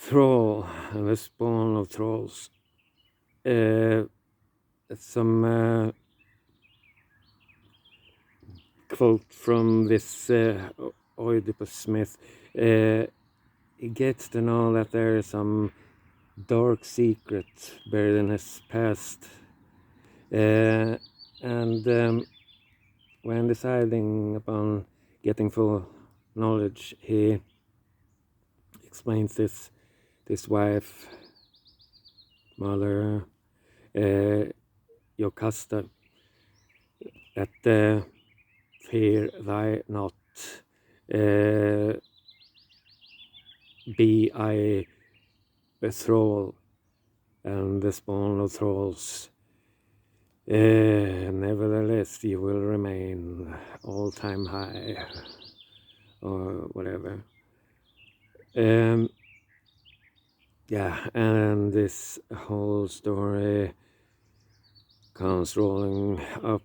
Thrall and the spawn of Thralls. Some quote from this Oedipus Smith. He gets to know that there is some dark secret buried in his past. And when deciding upon getting full knowledge, he explains this wife, mother, Jocasta, that fear thy not, be I a thrall and the spawn of thralls. Nevertheless, you will remain all-time high, or whatever. Yeah, and this whole story comes rolling up.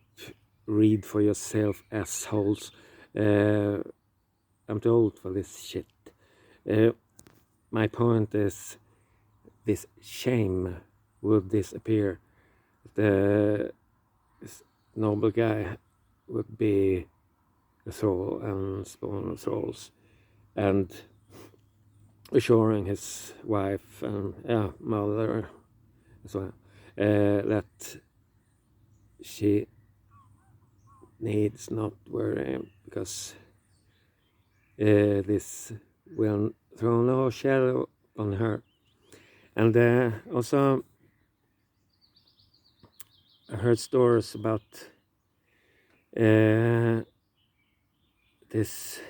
Read for yourself, assholes. I'm too old for this shit. My point is, this shame would disappear. This noble guy would be a thrall and spawn of thralls, and assuring his wife and mother as well that she needs not worry, because this will throw no shadow on her. And also I heard stories about this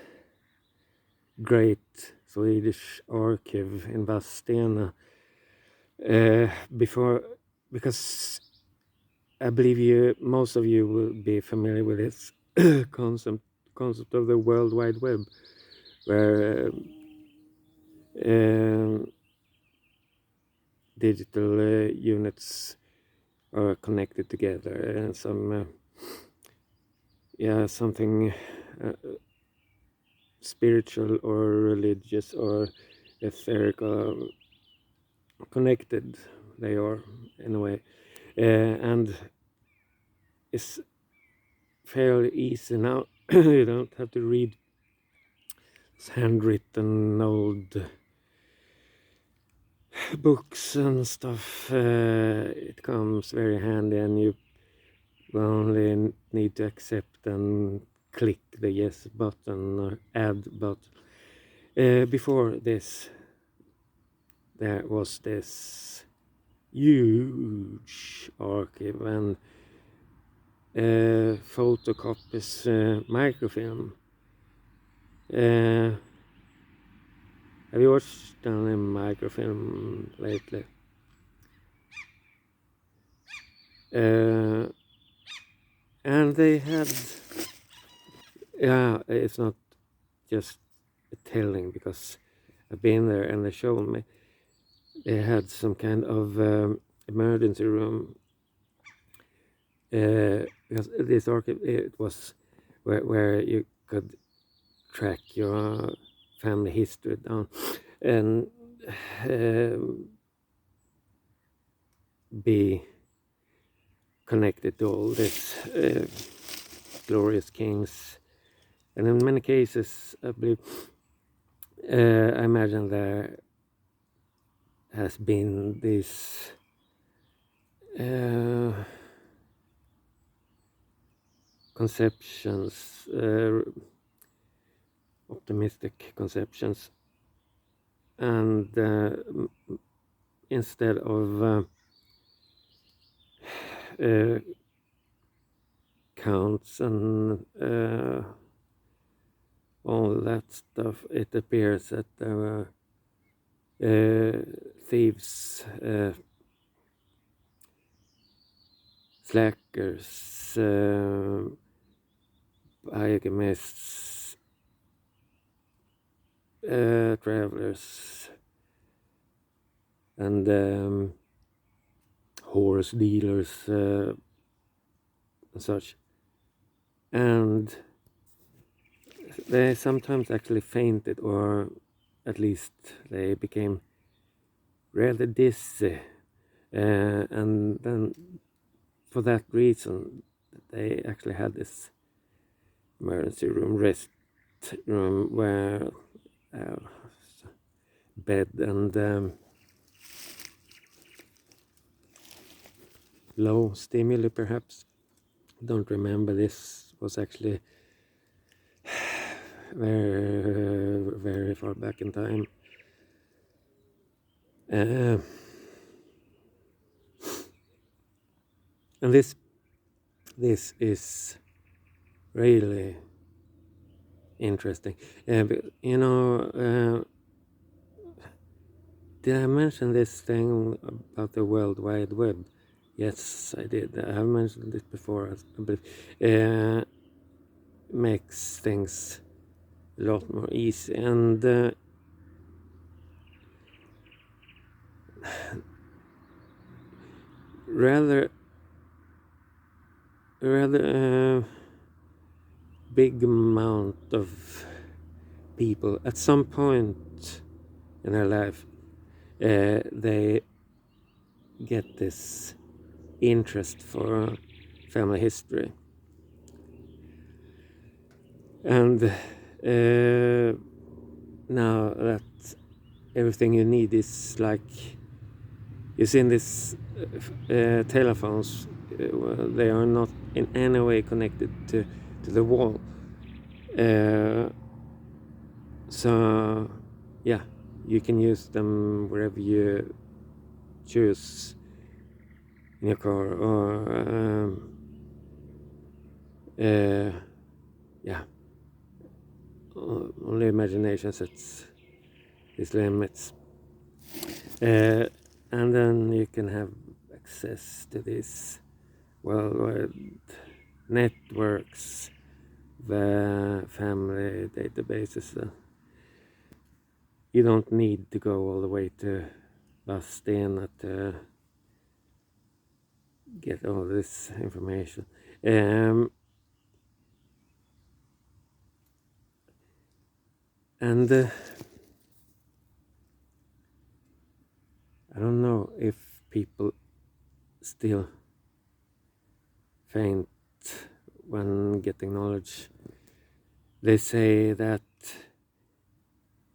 great Swedish archive in Vadstena before, because I believe most of you will be familiar with this concept of the World Wide Web, where digital units are connected together, and something spiritual or religious or etherical connected they are in a way, and it's fairly easy now. You don't have to read handwritten old books and stuff. It comes very handy, and you only need to accept and click the yes button or add button. Before this, there was this huge archive and photocopies, microfilm. Have you watched any microfilm lately? And they had, it's not just a telling, because I've been there and they showed me. They had some kind of emergency room, because this archive, it was where you could track your family history down and be connected to all this glorious kings. And in many cases, I believe, I imagine there has been this conceptions, optimistic conceptions, and instead of counts and all that stuff, it appears that there were thieves, slackers, bigamists, travelers, and horse dealers, and such. And they sometimes actually fainted, or at least they became rather dizzy, and then for that reason they actually had this emergency room, rest room, where bed and low stimuli perhaps. Don't remember. This was actually very far back in time. And this is really interesting. You know, did I mention this thing about the World Wide Web? Yes, I did. I have mentioned it before, I believe. Makes things a lot more easy, and rather big amount of people at some point in their life, they get this interest for family history, and now that everything you need is like, you see in this telephones, they are not in any way connected to the wall, so yeah, you can use them wherever you choose, in your car, or yeah, only imagination sets its limits, and then you can have access to these worldwide networks, the family databases. You don't need to go all the way to Bastena to get all this information. And I don't know if people still faint when getting knowledge. They say that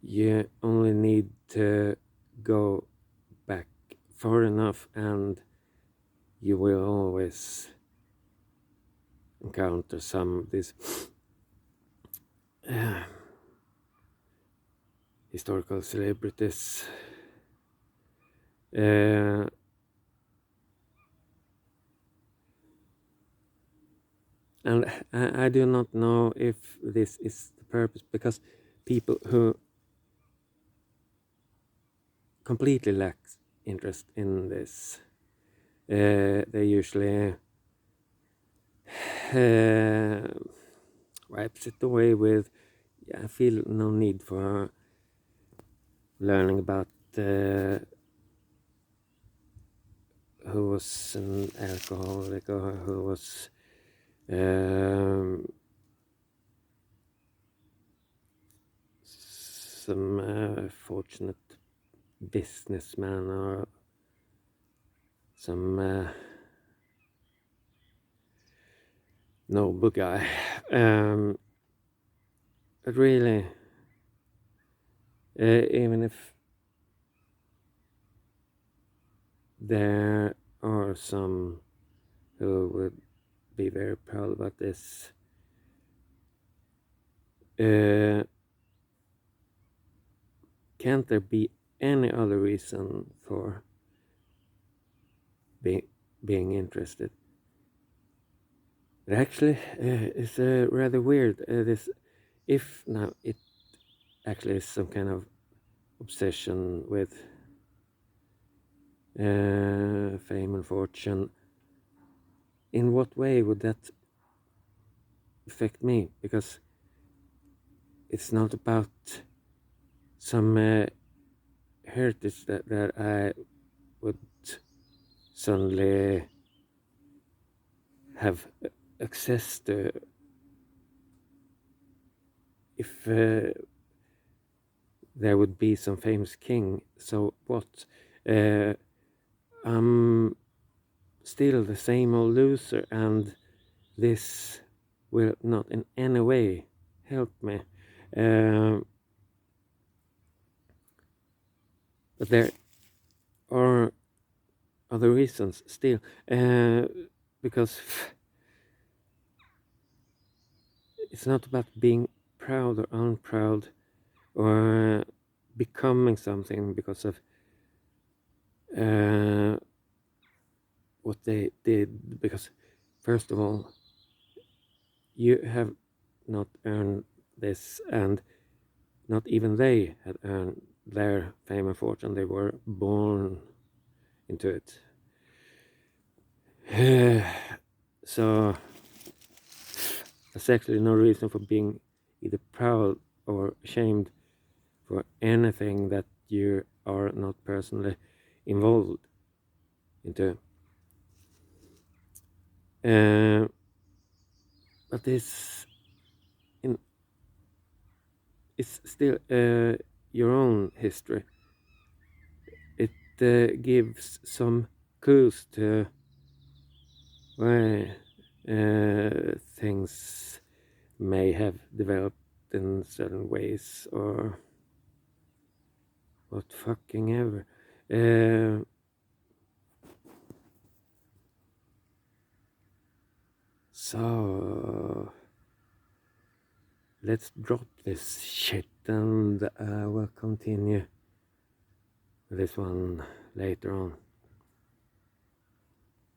you only need to go back far enough and you will always encounter some of these historical celebrities. And I do not know if this is the purpose, because people who completely lack interest in this, they usually wipes it away with, yeah, I feel no need for learning about who was an alcoholic, or who was some fortunate businessman, or some noble guy. But really, even if there are some who would be very proud about this, can't there be any other reason for being interested? It actually is rather weird. This, if now it actually is some kind of obsession with fame and fortune, in what way would that affect me? Because it's not about some heritage that I would suddenly have access to. If there would be some famous king, so what? I'm still the same old loser, and this will not in any way help me. But there are other reasons still, because it's not about being proud or unproud or becoming something because of what they did. Because first of all, you have not earned this, and not even they had earned their fame and fortune. They were born into it. So there's actually no reason for being either proud or ashamed for anything that you are not personally involved into. But it's still your own history. It gives some clues to why things may have developed in certain ways, or what fucking ever. So let's drop this shit, and we'll continue this one later on.